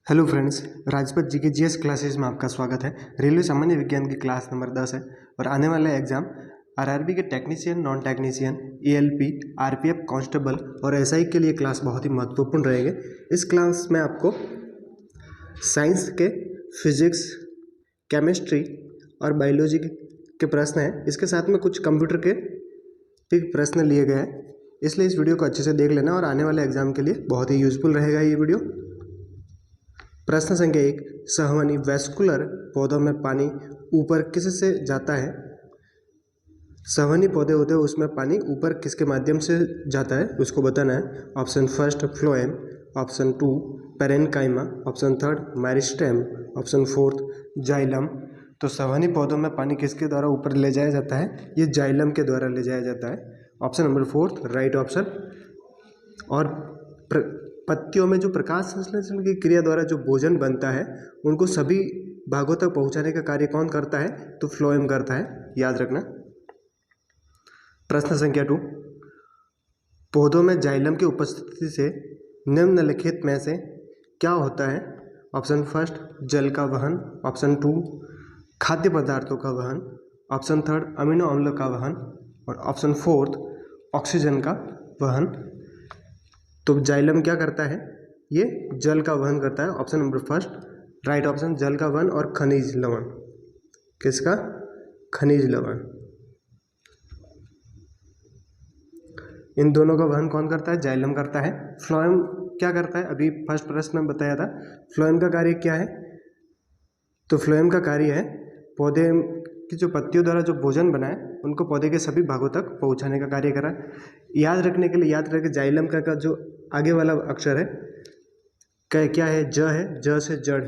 Hello friends, Rajpath जी के GS classes में आपका स्वागत है। रेलवे सामान्य विज्ञान की क्लास नंबर 10 है और आने वाला एग्जाम आरआरबी के technician, non technician, ALP, RPF constable और एसआई के लिए क्लास बहुत ही महत्वपूर्ण रहेंगे। इस क्लास में आपको साइंस के फिजिक्स, केमिस्ट्री और बायोलॉजी के प्रश्न हैं। इसके साथ में कुछ कंप्यूटर के भी प्रश्न लिए गए हैं, इसलिए इस वीडियो को अच्छे से देख लेना और आने वाले एग्जाम के लिए बहुत ही यूजफुल रहेगा ये वीडियो। प्रश्न संख्या 1, संवहनी वैस्कुलर पौधों में पानी ऊपर किससे जाता है? संवहनी पौधे होते हैं, उसमें पानी ऊपर किसके माध्यम से जाता है उसको बताना है। Option first phloem, option 2 parenchyma, option 3 meristem, option 4 xylem. तो संवहनी पौधों में पानी किसके द्वारा ऊपर ले जाया जाता है? ये जाइलम के द्वारा ले जाया जाता है। Option number 4 right option. और पत्तियों में जो प्रकाश संश्लेषण की क्रिया द्वारा जो भोजन बनता है उनको सभी भागों तक पहुंचाने का कार्य कौन करता है? तो फ्लोएम करता है, याद रखना। प्रश्न संख्या 2, पौधों में जाइलम की उपस्थिति से निम्नलिखित में से क्या होता है? ऑप्शन फर्स्ट जल का वहन, ऑप्शन 2 खाद्य पदार्थों का वहन, ऑप्शन 3 अमीनो अम्ल का वहन और ऑप्शन 4 ऑक्सीजन का वहन। तो जाइलम क्या करता है? ये जल का वहन करता है। Option number first right option, जल का वहन और खनिज लवण। किसका? खनिज लवण। इन दोनों का वहन कौन करता है? जाइलम करता है। फ्लोएम क्या करता है? अभी फर्स्ट प्रश्न में बताया था। फ्लोएम का कार्य क्या है? तो फ्लोएम का कार्य है पौधे की जो पत्तियों द्वारा जो भोजन बनाए उनको पौधे के सभी भागों तक पहुंचाने का कार्य करा। याद रखने के लिए याद रखें, जाइलम का जो आगे वाला अक्षर है क्या है? ज है। ज से जड़,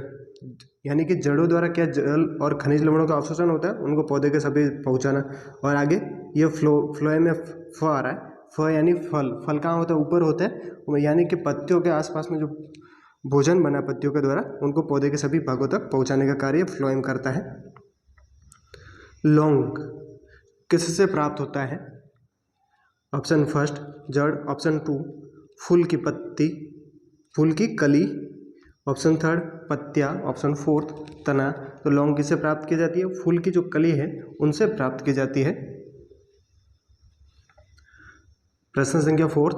यानी कि जड़ों द्वारा क्या जल और खनिज लवणों का अवशोषण होता है, उनको पौधे के सभी पहुंचाना। और आगे ये फ्लोएम में फ आ रहा है। फ यानी फल। फल कहाँ होता है? ऊपर होता है, यानी कि पत्तियों के आसपास में जो भोजन बना पत्तियों के द्वारा उनको पौधे के सभी भागों तक पहुंचाने का कार्य फ्लोएम करता है। लौंग किससे प्राप्त होता है? ऑप्शन फर्स्ट जड़, ऑप्शन 2 फूल की पत्ती, फूल की कली, ऑप्शन 3 पत्तियाँ, ऑप्शन 4 तना। तो लौंग किससे प्राप्त की जाती है? फूल की जो कली है उनसे प्राप्त की जाती है। प्रश्न संख्या 4,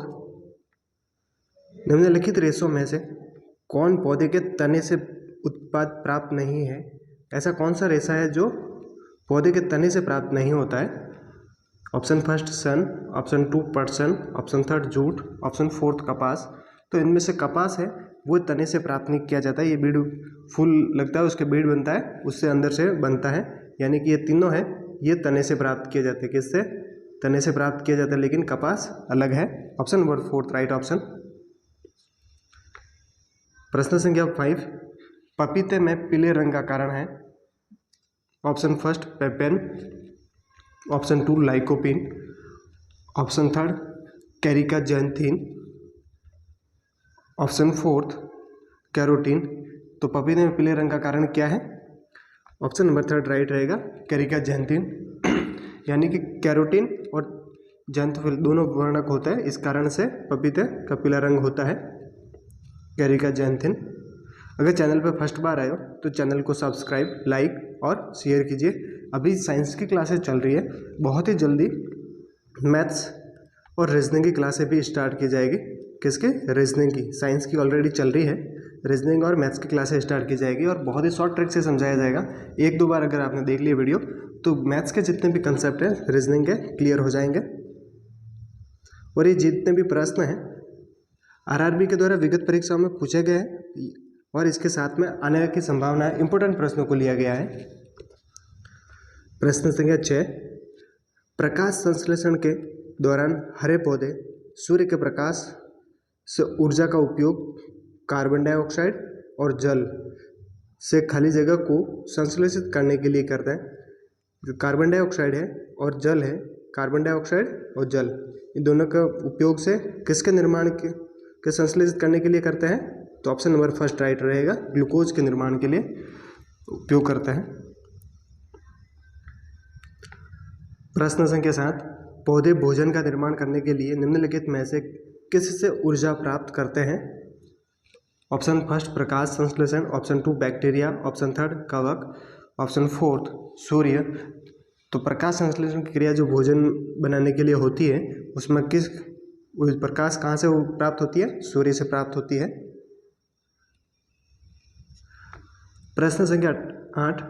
निम्नलिखित रेशों में से कौन पौधे के तने से उत्पाद प्राप्त नहीं है? ऐसा कौन सा रेशा है जो पौधे के तने से प्राप्त नहीं होता है? ऑप्शन फर्स्ट सन, ऑप्शन 2 पटसन, ऑप्शन 3 जूट, ऑप्शन 4 कपास। तो इनमें से कपास है वो तने से प्राप्त नहीं किया जाता है। ये बीड़ फूल लगता है, उसके बीड़ बनता है, उससे अंदर से बनता है, यानी कि ये तीनों है ये तने से प्राप्त किए जाते हैं। किससे? तने से प्राप्त किया जाता है, लेकिन कपास अलग है। Option number 4 right option. प्रश्न संख्या 5, पपीते में पीले रंग का कारण है? Option first papain, option 2 lycopene, option 3 carica xanthin, option 4 carotene. तो पपीते में पीले रंग का कारण क्या है? ऑप्शन नंबर 3 राइट रहेगा, कैरिका जैंथिन। यानी कि कैरोटीन और जैंथोफिल दोनों वर्णक होता है, इस कारण से पपीते का पीला रंग होता है, कैरिका जैंथिन। अगर चैनल पर फर्स्ट बार आए हो तो चैनल को सब्सक्राइब, लाइक और शेयर कीजिए। अभी साइंस की क्लासेस चल रही है, बहुत ही जल्दी मैथ्स और रीजनिंग की क्लासें भी स्टार्ट की जाएगी। किसके? रीजनिंग की। साइंस की ऑलरेडी चल रही है, रीजनिंग और मैथ्स की क्लासें स्टार्ट की जाएगी और बहुत ही शॉर्ट ट्रिक से समझाया जाएगा। एक दो बार अगर आपने देख लिया वीडियो तो मैथ्स के जितने भी कंसेप्ट हैं रीजनिंग के क्लियर हो जाएंगे। और ये जितने भी प्रश्न हैं आरआरबी के द्वारा विगत परीक्षाओं में पूछे गए हैं और इसके साथ में आने की संभावना है, इंपॉर्टेंट प्रश्नों को लिया गया है। प्रश्न संख्या 6, प्रकाश संश्लेषण के दौरान हरे पौधे सूर्य के प्रकाश से ऊर्जा का उपयोग कार्बन डाइऑक्साइड और जल से खाली जगह को संश्लेषित करने के लिए करते हैं। जो कार्बन डाइऑक्साइड है और जल है, कार्बन डाइऑक्साइड और जल इन दोनों का उपयोग से किसके निर्माण के संश्लेषित करने के लिए करते हैं? तो ऑप्शन नंबर फर्स्ट राइट रहेगा, ग्लूकोज के निर्माण के लिए उपयोग करते हैं। प्रश्न संख्या 7, पौधे भोजन का निर्माण करने के लिए निम्नलिखित में से किससे ऊर्जा प्राप्त करते हैं? ऑप्शन फर्स्ट प्रकाश संश्लेषण, ऑप्शन 2 बैक्टीरिया, ऑप्शन 3 कवक, ऑप्शन 4 सूर्य। तो प्रकाश संश्लेषण की क्रिया जो भोजन बनाने के लिए होती है उसमें प्रकाश कहाँ से प्राप्त होती है? सूर्य से प्राप्त होती है। प्रश्न संख्या 8,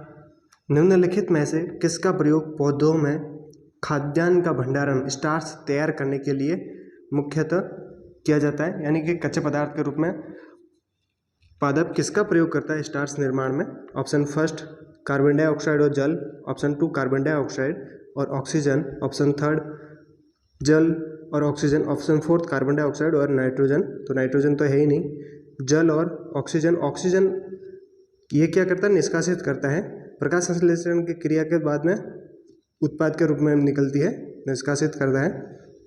निम्नलिखित में से किसका प्रयोग पौधों में खाद्यान्न का भंडारण स्टार्च तैयार करने के लिए मुख्यतः किया जाता है? यानी कि कच्चे पदार्थ के रूप में पादप किसका प्रयोग करता है स्टार्च निर्माण में? ऑप्शन फर्स्ट कार्बन डाइऑक्साइड और जल, ऑप्शन 2 कार्बन डाइऑक्साइड और ऑक्सीजन, ऑप्शन 3 जल और ऑक्सीजन, ऑप्शन 4 कार्बन डाइऑक्साइड और नाइट्रोजन। तो नाइट्रोजन तो है ही नहीं, जल और ऑक्सीजन। ऑक्सीजन ये क्या करता है? निष्कासित करता है। प्रकाश संश्लेषण की क्रिया के बाद में उत्पाद के रूप में निकलती है, निष्कासित करता है,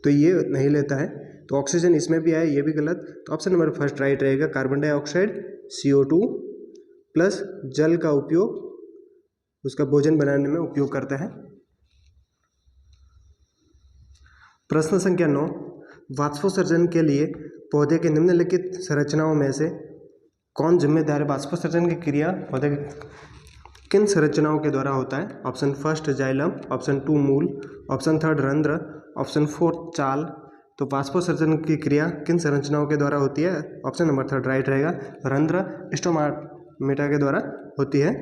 तो ये नहीं लेता है। तो ऑक्सीजन इसमें भी आया, ये भी गलत। तो ऑप्शन नंबर फर्स्ट राइट रहेगा, कार्बन डाइऑक्साइड CO2 प्लस जल का उपयोग उसका भोजन बनाने में उपयोग करता है। प्रश्न संख्या 9, वाष्पोत्सर्जन के लिए पौधे के निम्नलिखित संरचनाओं में से कौन जिम्मेदार है? वाष्पोत्सर्जन की क्रिया पौधे किन संरचनाओं के द्वारा होता है? ऑप्शन फर्स्ट जाइलम, ऑप्शन 2 मूल, ऑप्शन 3 रंध्र, ऑप्शन 4 चाल। तो वाष्पोत्सर्जन की क्रिया किन संरचनाओं के द्वारा होती है? ऑप्शन नंबर 3 राइट रहेगा, रंध्र स्टोमाटा के द्वारा होती है।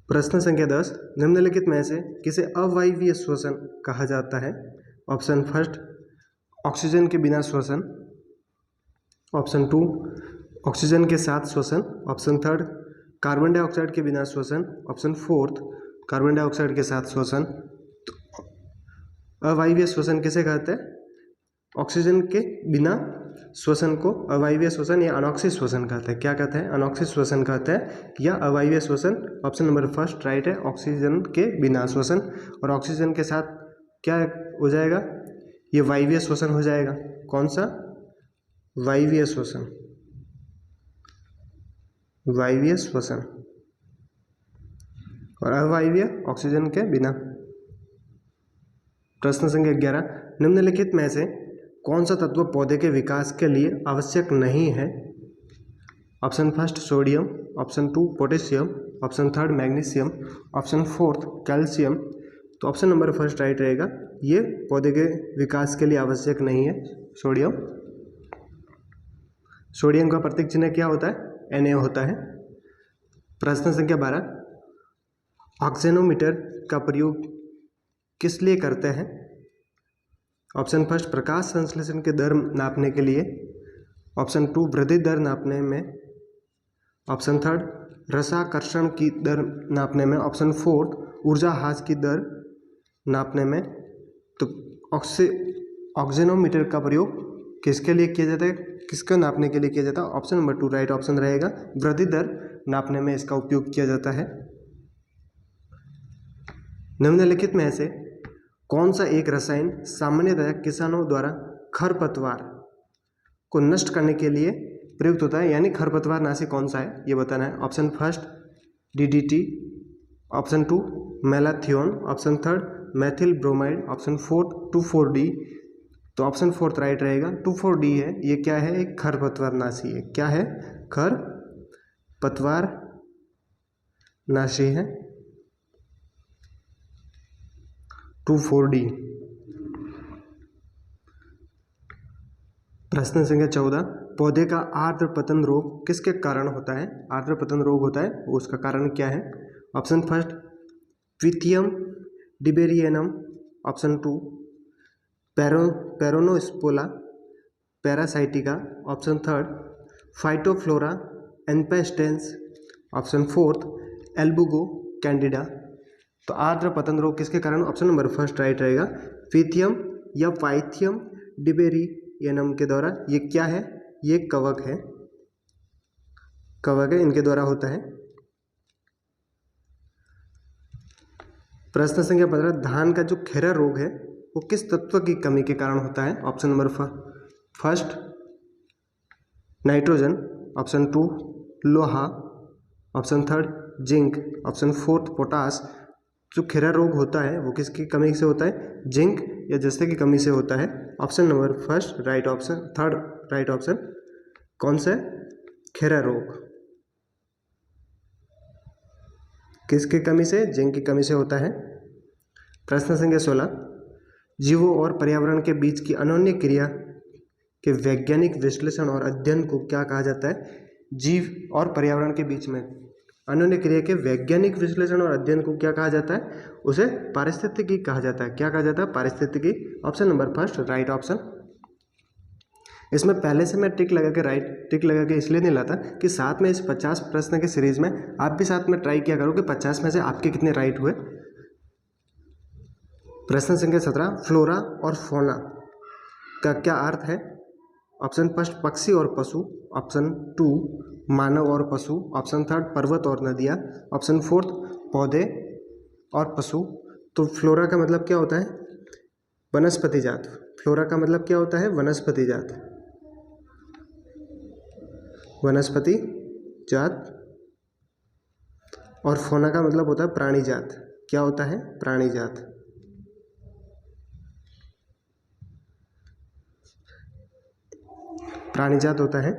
प्रश्न संख्या 10, निम्नलिखित में से किसे अवायवीय श्वसन कहा जाता है? ऑप्शन फर्स्ट ऑक्सीजन के बिना श्वसन, ऑप्शन 2 ऑक्सीजन के साथ श्वसन, ऑप्शन 3 कार्बन डाइऑक्साइड के बिना श्वसन, ऑप्शन 4 कार्बन डाइऑक्साइड के साथ श्वसन। अवायवीय श्वसन किसे कहते हैं? ऑक्सीजन के बिना श्वसन को अवायवीय श्वसन या अनॉक्सिक श्वसन कहते हैं। क्या कहते हैं? अनॉक्सिक श्वसन कहते हैं या अवायवीय श्वसन। ऑप्शन नंबर फर्स्ट राइट है, ऑक्सीजन के बिना श्वसन। और ऑक्सीजन के साथ क्या हो जाएगा? ये वायवीय श्वसन हो जाएगा। कौन सा? वायवीय श्वसन, वायवीय श्वसन। और अवायवीय ऑक्सीजन के बिना। प्रश्न संख्या 11, निम्नलिखित में से कौन सा तत्व पौधे के विकास के लिए आवश्यक नहीं है? Option first sodium, option 2 potassium, option 3 magnesium, option 4 calcium. तो ऑप्शन नंबर फर्स्ट राइट रहेगा, ये पौधे के विकास के लिए आवश्यक नहीं है सोडियम। सोडियम का प्रतीक चिन्ह क्या होता है? Na होता है। प्रश्न संख्या 12, ऑक्सेनोमीटर का प्रयोग किस लिए करते हैं? ऑप्शन फर्स्ट प्रकाश संश्लेषण के दर नापने के लिए, ऑप्शन 2 वृद्धि दर नापने में, ऑप्शन 3 रसाकर्षण की दर नापने में, ऑप्शन 4 ऊर्जा ह्रास की दर नापने में। तो ऑक्सेनोमीटर का प्रयोग किसके लिए किया जाता है? किसका नापने के लिए किया जाता है? ऑप्शन नंबर 2 राइट ऑप्शन रहेगा, वृद्धि दर नापने में इसका उपयोग किया जाता है। निम्नलिखित में से कौन सा एक रसायन सामान्यतः किसानों द्वारा खरपतवार को नष्ट करने के लिए प्रयुक्त होता है? यानी खरपतवार नाशी कौन सा है ये बताना है। Option first DDT, option 2 malathion, option 3 methyl bromide, option 4 2,4-D। तो ऑप्शन 4 राइट रहेगा, 2,4-D है। ये क्या है? एक खरपतवार नाशी है। क्या है? खरपतवार नाशी है, 2,4-D। प्रश्न संख्या 14, पौधे का आर्द्र पतन रोग किसके कारण होता है? आर्द्र पतन रोग होता है, उसका कारण क्या है? ऑप्शन फर्स्ट ट्विथियम डिबेरियनम, ऑप्शन 2 पेरोनोस्पोला पैरासाइटिका, ऑप्शन 3 फाइटोफ्लोरा एम्पेस्टेंस, ऑप्शन 4 एल्बुगो कैंडिडा। तो आर्द्र पतन रोग किसके कारण? ऑप्शन नंबर फर्स्ट राइट रहेगा, ट्विथियम या पाइथियम डिबेरियनम के द्वारा। ये क्या है? ये कवक है, कवक है, इनके द्वारा होता है। प्रश्न संख्या 15, धान का जो खैरा रोग है वो किस तत्व की कमी के कारण होता है? Option number first nitrogen, option 2 लोहा, ऑप्शन 3 जिंक, ऑप्शन 4 पोटास। जो खैरा रोग होता है वो किसकी कमी से होता है? जिंक या जस्ते की कमी से होता है? Option number first right option, third right option कौन सा है? खेरा रोग। किसकी कमी से? जिंक की कमी से होता है। प्रश्न संख्या 16, जीवों और पर्यावरण के बीच की अनोन्य क्रिया के वैज्ञानिक विश्लेषण और अध्ययन को क्या कहा जाता है? जीव और पर्यावरण के बीच में अनोन्य क्रिया के वैज्ञानिक विश्लेषण और अध्ययन को क्या कहा जाता है? उसे पारिस्थितिकी कहा जाता है। क्या कहा जाता है? पारिस्थितिकी। Option number first right option. इसमें पहले से मैं टिक लगा के इसलिए नहीं लाता कि साथ में इस 50 प्रश्न के सीरीज में आप भी साथ में ट्राई किया करो कि 50 में से आपके कितने राइट हुए। प्रश्न संख्या 17, फ्लोरा और फौना का क्या अर्थ है? ऑप्शन फर्स्ट पक्षी और पशु, ऑप्शन 2 मानव और पशु, ऑप्शन थर्ड पर्वत और नदियाँ, ऑप्शन फोर्थ पौधे और पशु। तो फ्लोरा का मतलब क्या होता है? वनस्पति जात। फ्लोरा का मतलब क्या होता है? वनस्पति जात। वनस्पति जात। और फौना का मतलब होता है प्राणी जात। क्या होता है? प्राणी जात। प्राणी जात होता है।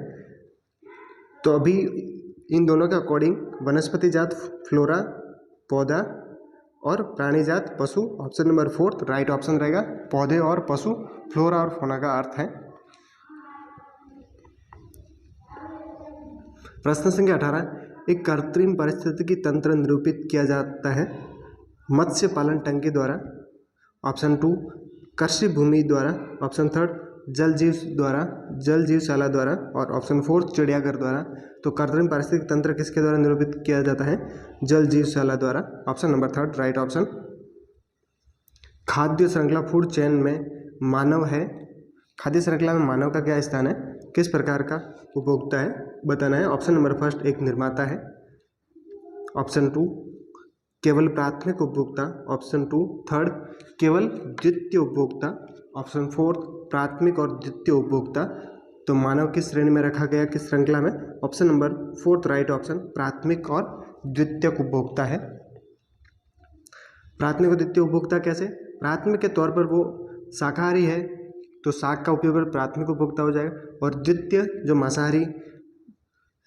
तो अभी इन दोनों के अकॉर्डिंग वनस्पति जात फ्लोरा पौधा और प्राणी जात पशु। Option number fourth right option रहेगा। पौधे और पशु फ्लोरा और फौना का अर्थ है। प्रश्न संख्या 18, एक कृत्रिम पारिस्थितिकी तंत्र निरूपित किया जाता है मत्स्य पालन टंकी द्वारा, ऑप्शन 2 कृषि भूमि द्वारा, ऑप्शन थर्ड जल जीवशाला द्वारा और ऑप्शन फोर्थ चिड़ियाघर द्वारा। तो कृत्रिम पारिस्थितिकी तंत्र किसके द्वारा निरूपित किया जाता है? जल जीवशाला द्वारा। Option number third right option. खाद्य श्रृंखला फूड चेन में मानव है। खाद्य श्रृंखला में मानव का क्या स्थान है? किस प्रकार का उपभोक्ता है बताना है। ऑप्शन नंबर फर्स्ट एक निर्माता है, ऑप्शन 2 केवल प्राथमिक उपभोक्ता, ऑप्शन 2 थर्ड केवल द्वितीय उपभोक्ता, ऑप्शन फोर्थ प्राथमिक और द्वितीय उपभोक्ता। तो मानव किस श्रेणी में रखा गया, किस श्रृंखला में? Option number fourth right option प्राथमिक और द्वितीय उपभोक्ता है। प्राथमिक और द्वितीय उपभोक्ता कैसे? प्राथमिक के तौर पर वो शाकाहारी है तो शाक का उपयोग कर प्राथमिक उपभोक्ता हो जाएगा, और द्वितीय जो मांसाहारी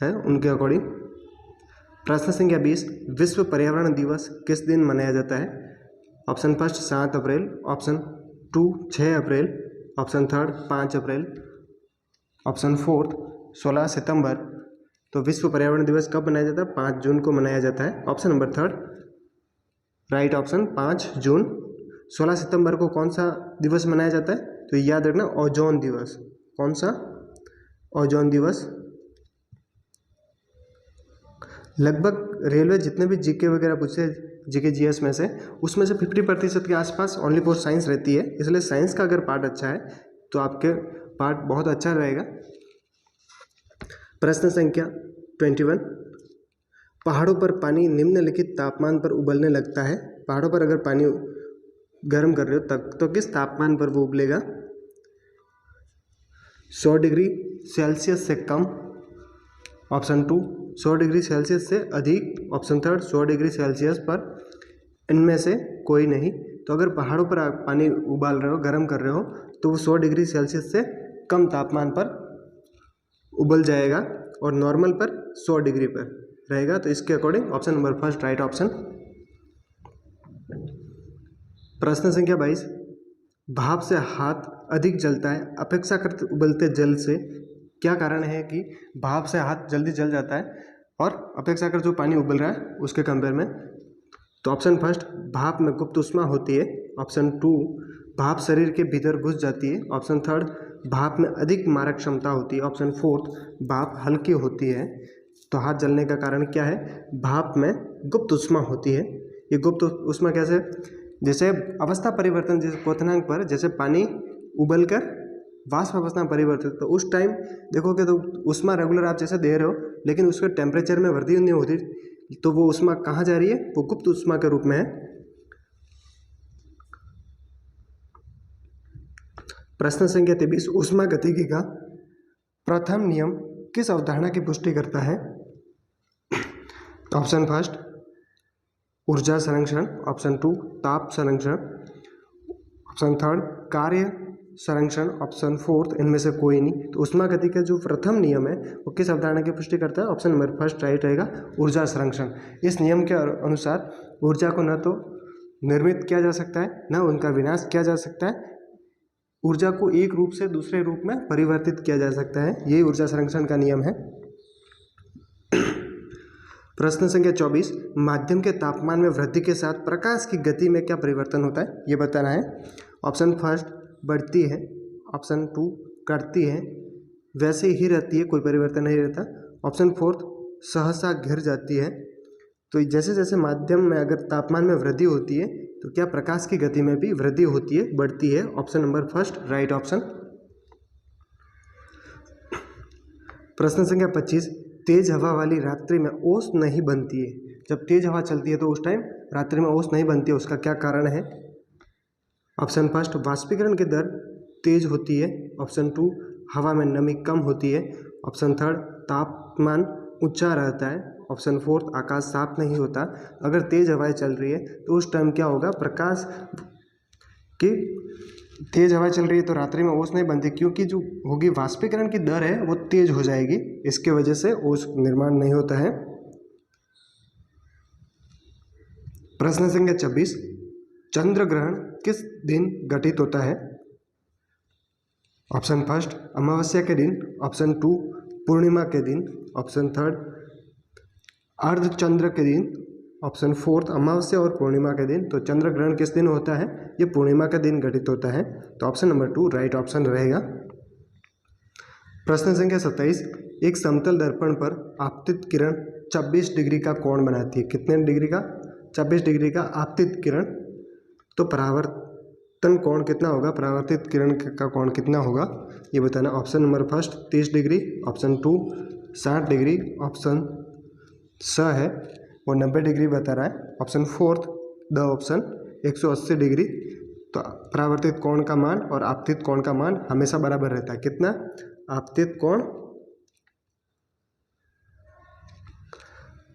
है उनके अकॉर्डिंग। प्रश्न संख्या 20, विश्व पर्यावरण दिवस किस दिन मनाया जाता है? ऑप्शन फर्स्ट 7 अप्रैल, ऑप्शन 2 6 अप्रैल, ऑप्शन थर्ड 5 अप्रैल, ऑप्शन फोर्थ 16 सितंबर। तो विश्व पर्यावरण दिवस कब मनाया जाता है? 5 जून को मनाया जाता है। Option number third right option 5 जून। 16 सितंबर को कौन सा दिवस मनाया जाता है? तो याद रखना ओजोन दिवस। कौन सा? ओजोन दिवस। लगभग रेलवे जितने भी जीके वगैरह पूछे जीके जीएस में से, उसमें से 50% के आसपास ओनली फॉर साइंस रहती है। इसलिए साइंस का अगर पार्ट अच्छा है तो आपके पार्ट बहुत अच्छा रहेगा। प्रश्न संख्या 21, पहाड़ों पर पानी निम्नलिखित तापमान पर उबलने लगता है। पहाड़ों पर अगर पानी गर्म कर रहे हो तब तो किस तापमान पर वो उबलेगा? 100 डिग्री सेल्सियस से कम, ऑप्शन 2 100 डिग्री सेल्सियस से अधिक, ऑप्शन थर्ड 100 डिग्री सेल्सियस पर, इनमें से कोई नहीं। तो अगर पहाड़ों पर आप पानी उबाल रहे हो, गर्म कर रहे हो, तो वो 100 डिग्री सेल्सियस से कम तापमान पर उबल जाएगा और नॉर्मल पर 100 डिग्री पर रहेगा। तो इसके according option number first right option. प्रश्न संख्या 22, भाप से हाथ अधिक जलता है अपेक्षाकृत उबलते जल से। क्या कारण है कि भाप से हाथ जल्दी जल जाता है और अपेक्षाकृत जो पानी उबल रहा है उसके कंपेयर में? तो ऑप्शन फर्स्ट भाप में गुप्त ऊष्मा होती है, ऑप्शन 2 भाप शरीर के भीतर घुस जाती है, ऑप्शन थर्ड भाप में अधिक मारक क्षमता होती है, ऑप्शन फोर्थ भाप हल्की होती है। तो हाथ जलने का कारण क्या है? भाप में गुप्त ऊष्मा होती है। ये गुप्त ऊष्मा कैसे? जैसे अवस्था परिवर्तन, जैसे क्वथनांक पर जैसे पानी उबलकर वाष्प अवस्था में परिवर्तित, तो उस टाइम देखोगे तो ऊष्मा रेगुलर आप जैसे दे रहे हो लेकिन उसके टेम्परेचर में वृद्धि नहीं होती, तो वो ऊष्मा कहाँ जा रही है? वो गुप्त ऊष्मा के रूप में है। प्रश्न संख्या 23, ऊष्मागतिकी का प्रथम नियम किस अवधारणा की पुष्टि करता है? ऑप्शन फर्स्ट ऊर्जा संरक्षण, ऑप्शन 2 ताप संरक्षण, ऑप्शन थर्ड कार्य संरक्षण, ऑप्शन फोर्थ इनमें से कोई नहीं। तो ऊष्मागति का जो प्रथम नियम है वो किस अवधारणा की पुष्टि करता है? ऑप्शन नंबर फर्स्ट राइट रहेगा, ऊर्जा संरक्षण। इस नियम के अनुसार ऊर्जा को न तो निर्मित किया जा सकता है न उनका विनाश किया जा सकता है, ऊर्जा को एक रूप से दूसरे रूप में परिवर्तित किया जा सकता है। यही ऊर्जा संरक्षण का नियम है। प्रश्न संख्या 24, माध्यम के तापमान में वृद्धि के साथ प्रकाश की गति में क्या परिवर्तन होता है, ये बताना है। ऑप्शन फर्स्ट बढ़ती है, ऑप्शन टू घटती है, वैसे ही रहती है, कोई परिवर्तन नहीं रहता। ऑप्शन फोर्थ सहसा घिर जाती है। तो जैसे जैसे माध्यम में अगर तापमान में वृद्धि होती है तो क्या प्रकाश की गति में भी वृद्धि होती है, बढ़ती है? Option number first right option. प्रश्न संख्या 25, तेज हवा वाली रात्रि में ओस नहीं बनती है। जब तेज हवा चलती है तो उस टाइम रात्रि में ओस नहीं बनती है, उसका क्या कारण है? ऑप्शन फर्स्ट वाष्पीकरण की दर तेज होती है, ऑप्शन टू हवा में नमी कम होती है, ऑप्शन थर्ड तापमान ऊंचा रहता है, ऑप्शन फोर्थ आकाश साफ नहीं होता। अगर तेज हवाएं चल रही है तो उस टाइम क्या होगा? प्रकाश की तेज हवा चल रही है तो रात्रि में ओस नहीं बनती, क्योंकि जो होगी वाष्पीकरण की दर है वो तेज हो जाएगी, इसके वजह से ओस निर्माण नहीं होता है। प्रश्न संख्या 26, चंद्र ग्रहण किस दिन घटित होता है? ऑप्शन फर्स्ट अमावस्या के दिन, ऑप्शन टू पूर्णिमा के दिन, ऑप्शन थर्ड अर्धचंद्र के दिन, ऑप्शन फोर्थ अमावस्या और पूर्णिमा के दिन। तो चंद्र ग्रहण किस दिन होता है? ये पूर्णिमा के दिन घटित होता है। तो option number two right option रहेगा। प्रश्न संख्या 27, एक समतल दर्पण पर आपतित किरण 26 डिग्री का कोण बनाती है। कितने डिग्री का? 26 डिग्री का आपतित किरण। तो परावर्तन कोण कितना होगा? परावर्तित किरण का कोण कितना होगा ये बताना। Option number first 30 degree, option two 60 degree, option स है वो 90 डिग्री बता रहा है, option fourth the option 180 degree. तो परावर्तित कोण का मान और आपतित कोण का मान हमेशा बराबर रहता है। कितना? आपतित कोण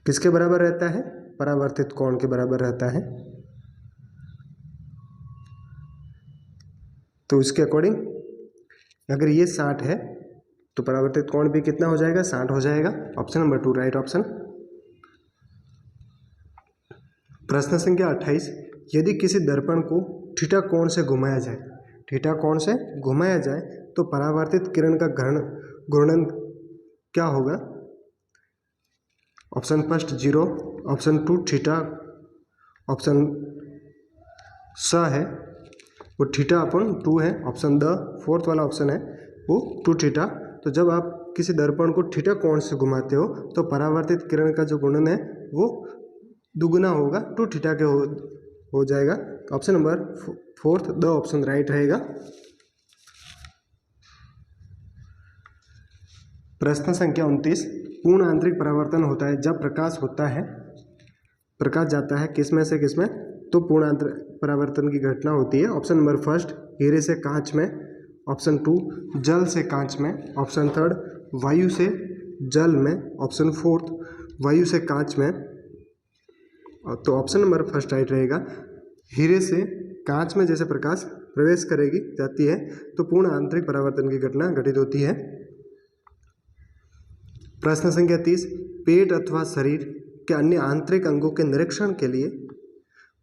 किसके बराबर रहता है? परावर्तित कोण के बराबर रहता है। तो इसके अकॉर्डिंग अगर ये 60 है तो परावर्तित कोण भी कितना हो जाएगा? 60 हो जाएगा। Option number two right option. प्रश्न संख्या 28, यदि किसी दर्पण को थीटा कोण से घुमाया जाए, थीटा कोण से घुमाया जाए तो परावर्तित किरण का घूर्णन क्या होगा? Option first 0, option two theta, option स है वो थीटा अपन 2 है, ऑप्शन द फोर्थ वाला ऑप्शन है वो 2 थीटा। तो जब आप किसी दर्पण को थीटा कोण से घुमाते हो तो परावर्तित किरण का जो गुणन है वो दुगुना होगा, 2 थीटा के हो जाएगा। तो option number fourth the option right रहेगा। प्रश्न संख्या 29, पूर्ण आंतरिक परावर्तन होता है जब प्रकाश होता है, प्रकाश जाता है किस में से किस में? तो पूर्ण आंतरिक परावर्तन की घटना होती है। ऑप्शन नंबर फर्स्ट हीरे से कांच में, ऑप्शन टू जल से कांच में, ऑप्शन थर्ड वायु से जल में, ऑप्शन फोर्थ वायु से कांच में। तो ऑप्शन नंबर फर्स्ट राइट रहेगा। हीरे से कांच में जैसे प्रकाश प्रवेश करेगी जाती है तो पूर्ण आंतरिक परावर्तन की घटना घटित होती है। प्रश्न संख्या 30, पेट अथवा शरीर के अन्य आंतरिक अंगों के निरीक्षण के लिए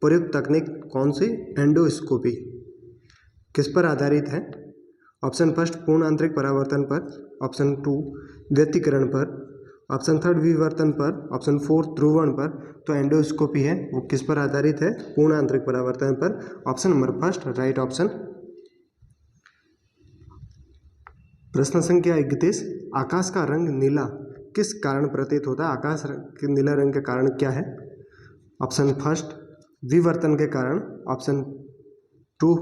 प्रयुक्त तकनीक कौन सी? एंडोस्कोपी। किस पर आधारित है? ऑप्शन फर्स्ट पूर्ण आंतरिक परावर्तन पर, ऑप्शन टू व्यतिकरण पर, ऑप्शन थर्ड विवर्तन पर, ऑप्शन फोर्थ ध्रुवण पर। तो एंडोस्कोपी है वो किस पर आधारित है? पूर्ण आंतरिक परावर्तन पर। Option number first right option. प्रश्न संख्या 31, आकाश का रंग नीला किस कारण प्रतीत होता है? आकाश के नीला रंग के कारण क्या है? ऑप्शन फर्स्ट विवर्तन के कारण, ऑप्शन टू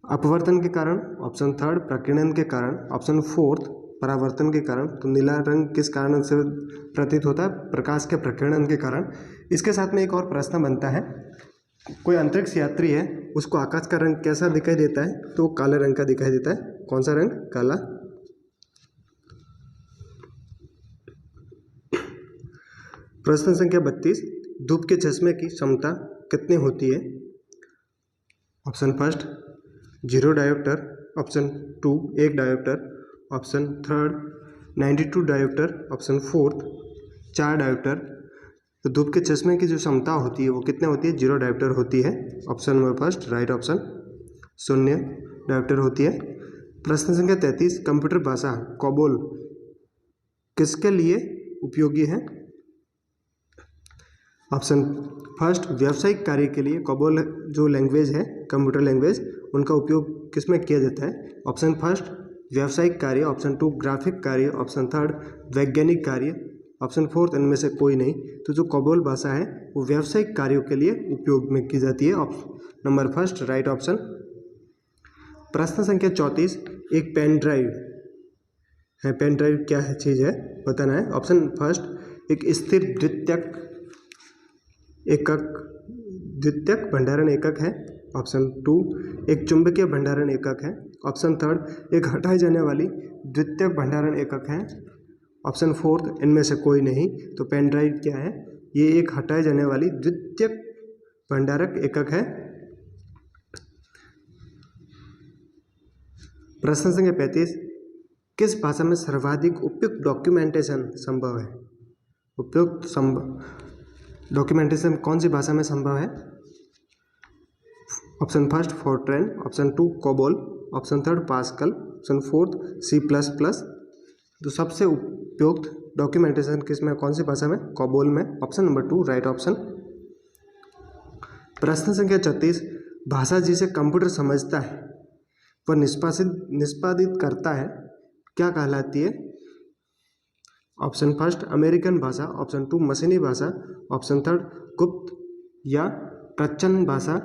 अपवर्तन के कारण, ऑप्शन थर्ड प्रकीर्णन के कारण, ऑप्शन फोर्थ परावर्तन के कारण। तो नीला रंग किस कारण से प्रतीत होता है? प्रकाश के प्रकीर्णन के कारण। इसके साथ में एक और प्रश्न बनता है, कोई अंतरिक्ष यात्री है उसको आकाश का रंग कैसा दिखाई देता है? तो काले रंग का दिखाई देता है। कौन सा रंग? काला। प्रश्न संख्या 32, धूप के चश्मे की क्षमता कितनी होती है? Option first 0 dioptre, option 2 1 dioptre, option third 92 dioptre, option fourth 4 dioptre. तो धूप के चश्मे की जो क्षमता होती है वो कितने होती है? 0 डायोप्टर होती है। Option number first right option 0 dioptre होती है। प्रश्न संख्या 33, कंप्यूटर भाषा कोबोल किसके लिए उपयोगी है? ऑप्शन फर्स्ट व्यावसायिक कार्य के लिए कोबोल जो लैंग्वेज है, कंप्यूटर लैंग्वेज, उनका उपयोग किसमें किया जाता है? ऑप्शन फर्स्ट व्यावसायिक कार्य, ऑप्शन 2 ग्राफिक कार्य, ऑप्शन थर्ड वैज्ञानिक कार्य, ऑप्शन फोर्थ इनमें से कोई नहीं। तो जो कोबोल भाषा है वो व्यावसायिक कार्यों के लिए उपयोग में की जाती है। Option number first right option. प्रश्न संख्या 34, एक पेन ड्राइव है। पेन ड्राइव क्या है चीज़ है बताना है। ऑप्शन फर्स्ट एक स्थिर द्वितीयक भंडारण एकक है। ऑप्शन 2 एक चुंबकीय भंडारण एकक है। ऑप्शन थर्ड एक हटाई जाने वाली द्वितीयक भंडारण एकक है। ऑप्शन फोर्थ इनमें से कोई नहीं। तो पेन ड्राइव क्या है? ये एक हटाई जाने वाली द्वितीयक भंडारक एकक है। प्रश्न संख्या 35, किस भाषा में सर्वाधिक उपयुक्त डॉक्यूमेंटेशन संभव है? उपयुक्त डॉक्यूमेंटेशन कौन सी भाषा में संभव है? Option first Fortran, option 2 COBOL, option third pascal, option fourth C++। तो सबसे उपयुक्त डॉक्यूमेंटेशन किस में, कौन सी भाषा में? कोबोल में। Option number 2 right option. प्रश्न संख्या 36, भाषा जिसे कंप्यूटर समझता है वह निष्पादित करता है क्या कहलाती है? ऑप्शन फर्स्ट अमेरिकन भाषा, ऑप्शन 2 मशीनी भाषा, ऑप्शन थर्ड गुप्त या प्रच्छन्न भाषा,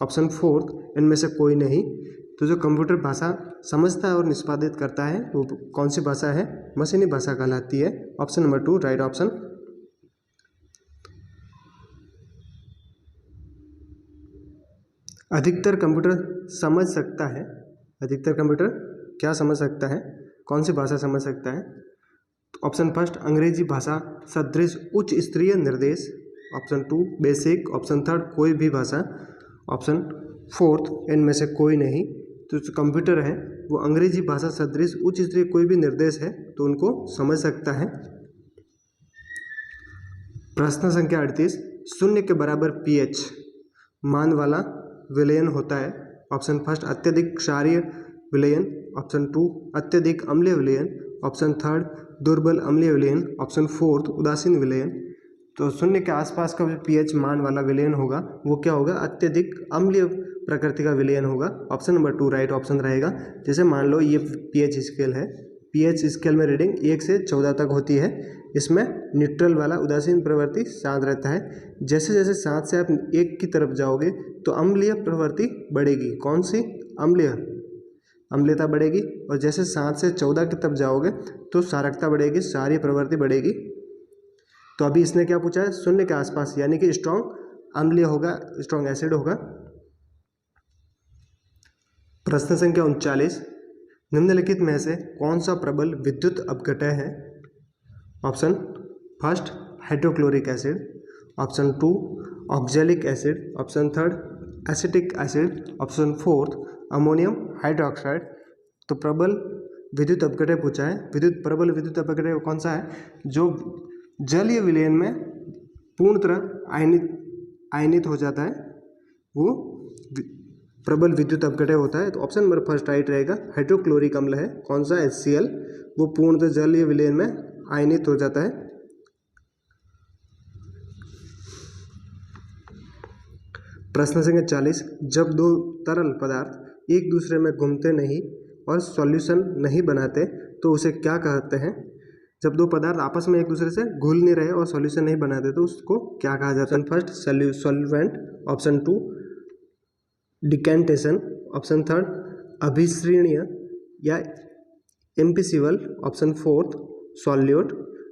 ऑप्शन फोर्थ इनमें से कोई नहीं। तो जो कंप्यूटर भाषा समझता है और निष्पादित करता है वो कौन सी भाषा है? मशीनी भाषा कहलाती है। Option number 2 right option. अधिकतर कंप्यूटर समझ सकता है, अधिकतर कंप्यूटर क्या समझ सकता है, कौन सी भाषा समझ सकता है? ऑप्शन फर्स्ट अंग्रेजी भाषा सदृश उच्च स्तरीय निर्देश, ऑप्शन 2 बेसिक, ऑप्शन थर्ड कोई भी भाषा, ऑप्शन फोर्थ इनमें से कोई नहीं। तो जो कंप्यूटर है वो अंग्रेजी भाषा सदृश उच्च स्तरीय कोई भी निर्देश है तो उनको समझ सकता है। प्रश्न संख्या 38, शून्य के बराबर pH मान वाला विलयन होता है। ऑप्शन फर्स्ट अत्यधिक क्षारीय विलयन, ऑप्शन 2 अत्यधिक अम्लीय विलयन, ऑप्शन थर्ड दुर्बल अम्लीय विलयन, ऑप्शन फोर्थ उदासीन विलयन। तो शून्य के आसपास का जो pH मान वाला विलयन होगा वो क्या होगा? अत्यधिक अम्लीय प्रकृति का विलयन होगा। ऑप्शन नंबर 2 राइट ऑप्शन रहेगा। जैसे मान लो ये pH स्केल है, pH स्केल में रीडिंग 1 से 14 तक होती है। इसमें न्यूट्रल वाला उदासीन प्रवृत्ति शांत रहता है। जैसे जैसे 7 से आप 1 की तरफ जाओगे तो अम्लीय प्रवृत्ति बढ़ेगी। कौन सी? अम्लीयता बढ़ेगी। और जैसे 7 से 14 की तरफ जाओगे तो क्षारकता बढ़ेगी, क्षारीय प्रवृत्ति बढ़ेगी। तो अभी इसने क्या पूछा है? शून्य के आसपास, यानी कि स्ट्रॉन्ग अम्लीय होगा, स्ट्रॉन्ग एसिड होगा। प्रश्न संख्या 39, निम्नलिखित में से कौन सा प्रबल विद्युत अपघटय है? Option first hydrochloric acid, option 2 oxalic acid, option third acetic acid, option fourth ammonium hydroxide. तो प्रबल विद्युत अपघटय पूछा है। प्रबल विद्युत अपघटय कौन सा है? जो जलीय विलयन में पूर्ण तरह आयनित हो जाता है वो प्रबल विद्युत अपघटय होता है। तो ऑप्शन नंबर फर्स्ट राइट रहेगा। हाइड्रोक्लोरिक अम्ल है कौन सा? HCl, वो पूर्णतः जलीय विलयन में आयनित हो जाता है। प्रश्न संख्या 40, जब दो तरल पदार्थ एक दूसरे में घूमते नहीं और सॉल्यूशन नहीं बनाते तो उसे क्या कहते हैं? जब दो पदार्थ आपस में एक दूसरे से घुल नहीं रहे और सॉल्यूशन नहीं बनाते तो उसको क्या कहा जाता है? First solvent, option 2 decantation, option third अभिसरणीय या इम्पिसिबल, ऑप्शन फोर्थ सॉल्यूट।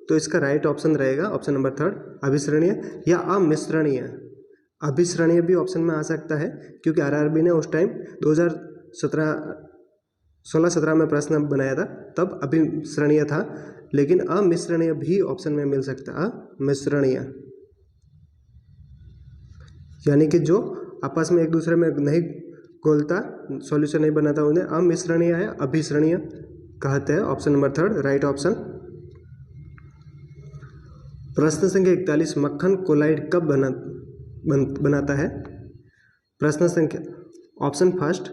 तो इसका राइट ऑप्शन रहेगा ऑप्शन नंबर थर्ड अभिसरणीय या अमिश्रणीय। अभिसरणीय भी ऑप्शन में आ सकता है क्योंकि RRB ने उस टाइम 2016-17 में प्रश्न बनाया था, तब अभिसरणीय था, लेकिन अमिश्रणीय भी ऑप्शन में मिल सकता है। अमिश्रणीय यानी कि जो आपस में एक दूसरे में नहीं घोलता, सॉल्यूशन नहीं बनाता, उन्हें अमिश्रणीय या अभिश्रणीय कहते हैं। Option number third right option. प्रश्न संख्या 41, मक्खन कोलाइड कब बनाता है? प्रश्न संख्या ऑप्शन फर्स्ट,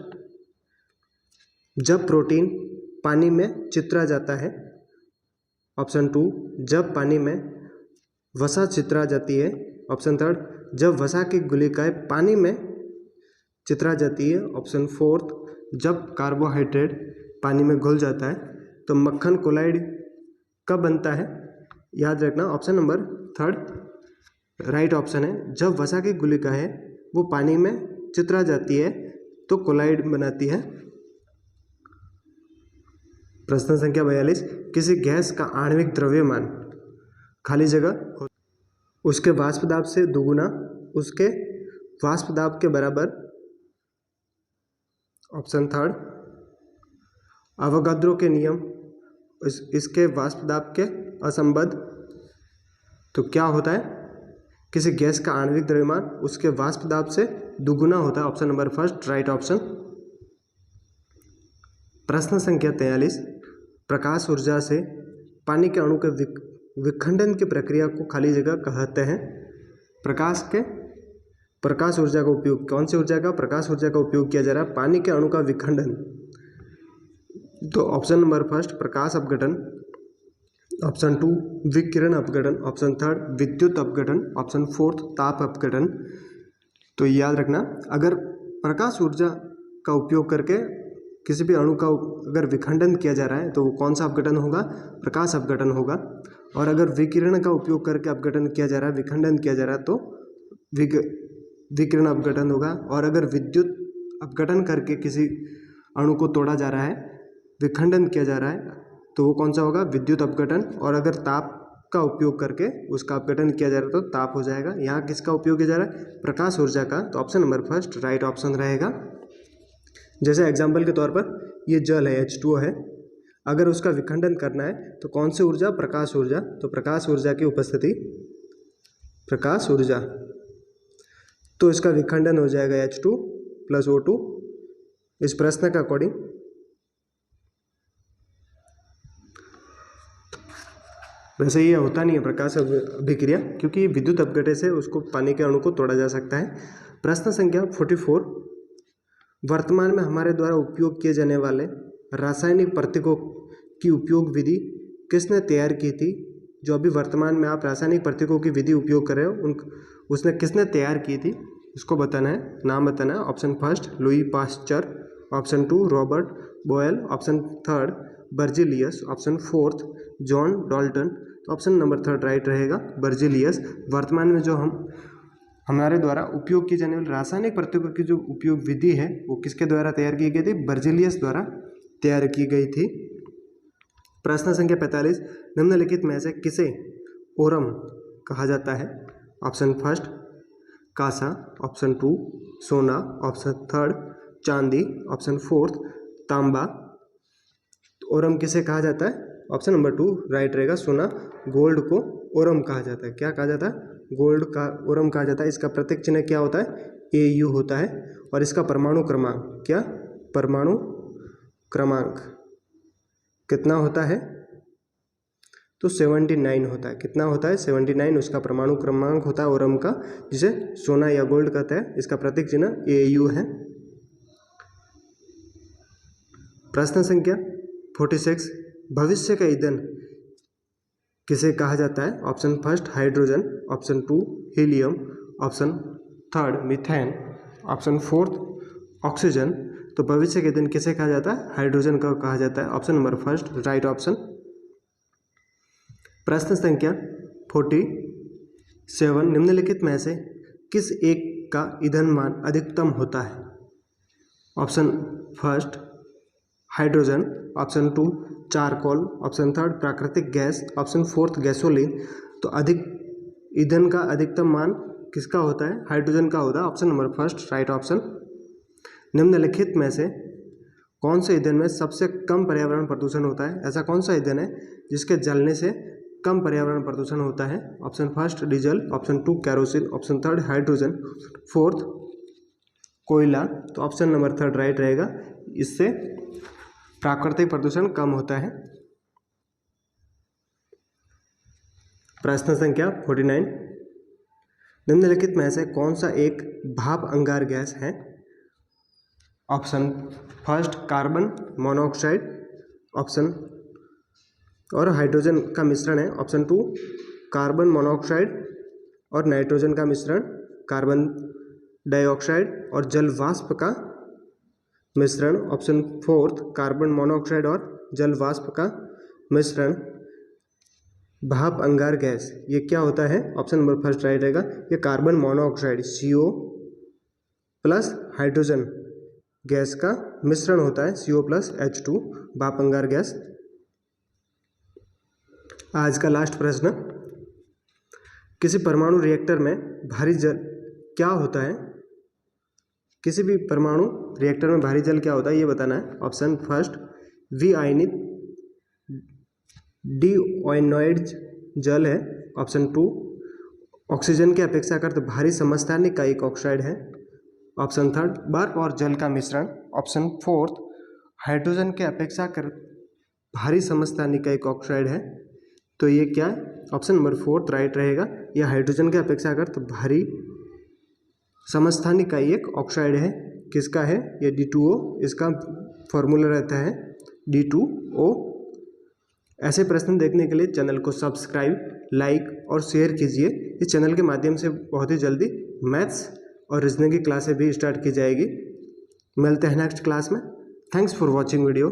जब प्रोटीन पानी में चित्रा जाता है। ऑप्शन टू, जब पानी में वसा चित्रा जाती है। ऑप्शन थर्ड, जब वसा की गुलिकाएं पानी में चित्रा जाती है। ऑप्शन फोर्थ, जब कार्बोहाइड्रेट पानी में घुल जाता है। तो मक्खन कोलाइड कब बनता है? याद रखना option number third right option है। जब वसा की गुलिकाएं वो पानी में चित्रा जाती है तो कोलाइड बनाती है। प्रश्न संख्या 42, किसी गैस का आणविक द्रव्यमान खाली जगह उसके वाष्प दाब से दुगुना उसके वाष्प दाब के बराबर। ऑप्शन थर्ड, अवोगाद्रो के नियम इसके वाष्प दाब के असंबद्ध। तो क्या होता है? किसी गैस का आणविक द्रव्यमान उसके वाष्प दाब से दुगुना होता है। Option number first right option. प्रश्न संख्या 43, प्रकाश ऊर्जा से पानी के अणु के विखंडन की प्रक्रिया को खाली जगह कहते हैं। प्रकाश ऊर्जा का उपयोग, कौन सी ऊर्जा का? प्रकाश ऊर्जा का उपयोग किया जा रहा है पानी के अणु का विखंडन। तो ऑप्शन नंबर फर्स्ट प्रकाश अपघटन, ऑप्शन टू विकिरण अपघटन, ऑप्शन थर्ड विद्युत अपघटन, ऑप्शन फोर्थ ताप अपघटन। तो याद रखना, अगर प्रकाश ऊर्जा का उपयोग करके किसी भी अणु का अगर विखंडन किया जा रहा है तो वो कौन सा अपघटन होगा? प्रकाश अपघटन होगा। और अगर विकिरण का उपयोग करके अपघटन किया जा रहा है, विखंडन किया जा रहा है तो विकिरण अपघटन होगा। और अगर विद्युत अपघटन करके किसी अणु को तोड़ा जा रहा है, विखंडन किया जा रहा है तो वो कौन सा होगा? विद्युत अपघटन। और अगर ताप का उपयोग करके उसका अपघटन किया जा रहा है तो ताप हो जाएगा। यहाँ किसका उपयोग किया जा रहा है? प्रकाश ऊर्जा का। तो option number first right option रहेगा। जैसे एग्जाम्पल के तौर पर ये जल है, H2O है, अगर उसका विखंडन करना है तो कौन सी ऊर्जा? प्रकाश ऊर्जा। तो प्रकाश ऊर्जा की उपस्थिति, प्रकाश ऊर्जा, तो इसका विखंडन हो जाएगा H2 + O2 इस प्रश्न का अकॉर्डिंग। वैसे ये होता नहीं है प्रकाश अभिक्रिया, क्योंकि विद्युत अपघटन से उसको पानी के अणु को तोड़ा जा सकता है। प्रश्न संख्या 44, वर्तमान में हमारे द्वारा उपयोग किए जाने वाले रासायनिक प्रतीकों की उपयोग विधि किसने तैयार की थी? जो अभी वर्तमान में आप रासायनिक प्रतीकों की विधि उपयोग कर रहे हो उसने किसने तैयार की थी, इसको बताना है, नाम बताना है। Option first Louis Pasteur, option two Robert Boyle, option third Berzelius, option fourth John Dalton. तो ऑप्शन नंबर थर्ड राइट रहेगा, बर्जिलियस। वर्तमान में जो हमारे द्वारा उपयोग की जाने वाली रासायनिक प्रतीकों की जो उपयोग विधि है वो किसके द्वारा तैयार की गई थी? बर्जिलियस द्वारा तैयार की गई थी। प्रश्न संख्या 45, निम्नलिखित में से किसे ओरम कहा जाता है? Option first Kansa, option to सोना, ऑप्शन थर्ड चांदी, ऑप्शन फोर्थ तांबा। तो ओरम किसे कहा जाता है? ऑप्शन नंबर टू राइट रहेगा, सोना। गोल्ड को ओरम कहा जाता है। क्या कहा जाता है? गोल्ड का ओरम कहा जाता है। इसका प्रतीक चिन्ह क्या होता है? AU होता है। और इसका परमाणु क्रमांक क्या? परमाणु क्रमांक कितना होता है? तो 79 होता है। कितना होता है? 79 उसका परमाणु क्रमांक होता है ओरम का, जिसे सोना या गोल्ड कहते हैं। इसका प्रतीक चिन्ह AU है। प्रश्न संख्या 46, भविष्य का ईंधन किसे कहा जाता है? Option first hydrogen, option to helium, option third methane, option fourth oxygen. तो भविष्य के ईंधन किसे कहा जाता है? हाइड्रोजन का कहा जाता है। Option number first right option. प्रश्न संख्या 47, निम्नलिखित में से किस एक का ईंधन मान अधिकतम होता है? Option first hydrogen, option two charcoal, option third प्राकृतिक गैस, ऑप्शन फोर्थ गैसोलीन। तो अधिक ईंधन का अधिकतम मान किसका होता है? हाइड्रोजन का होता है। Option number first right option. निम्नलिखित में से कौन से ईंधन में सबसे कम पर्यावरण प्रदूषण होता है? ऐसा कौन सा ईंधन है जिसके जलने से कम पर्यावरण प्रदूषण होता है? Option first diesel, option two kerosene, option third hydrogen, fourth कोयला, तो ऑप्शन नंबर 3 राइट रहेगा। इससे प्राकृतिक प्रदूषण कम होता है। प्रश्न संख्या 49, निम्नलिखित में से कौन सा एक भाप अंगार गैस है? Option first carbon monoxide, option और हाइड्रोजन का मिश्रण है। ऑप्शन 2 कार्बन मोनोऑक्साइड और नाइट्रोजन का मिश्रण, कार्बन डाइऑक्साइड और जल वाष्प का मिश्रण। ऑप्शन 4 कार्बन मोनोऑक्साइड और जल वाष्प का मिश्रण भाप अंगार गैस, ये क्या होता है? ऑप्शन नंबर फर्स्ट राइट रहेगा। ये carbon monoxide CO plus hydrogen gas का मिश्रण होता है, CO प्लस H2 भाप अंगार गैस। आज का लास्ट प्रश्न, किसी परमाणु रिएक्टर में भारी जल क्या होता है? किसी भी परमाणु रिएक्टर में भारी जल क्या होता है ये बताना है। ऑप्शन फर्स्ट विआयनित डीओएनोइड जल है। ऑप्शन 2 ऑक्सीजन के अपेक्षाकृत भारी समस्थानिक का एक ऑक्साइड है। ऑप्शन 3 बर्फ और जल का मिश्रण। ऑप्शन 4 हाइड्रोजन के अपेक्षाकृत भारी समस्थानिक का एक ऑक्साइड है। तो ये क्या है? ऑप्शन नंबर 4 राइट रहेगा। यह हाइड्रोजन के अपेक्षाकृत भारी समस्थानिक का एक ऑक्साइड है। किसका है? ये D2O, इसका फॉर्मूला रहता है D2O। ऐसे प्रश्न देखने के लिए चैनल को सब्सक्राइब, लाइक और शेयर कीजिए। इस चैनल के माध्यम से बहुत ही जल्दी मैथ्स और रीजनिंग की क्लासें भी स्टार्ट की जाएगी। मिलते हैं नेक्स्ट क्लास में। Thanks for watching video.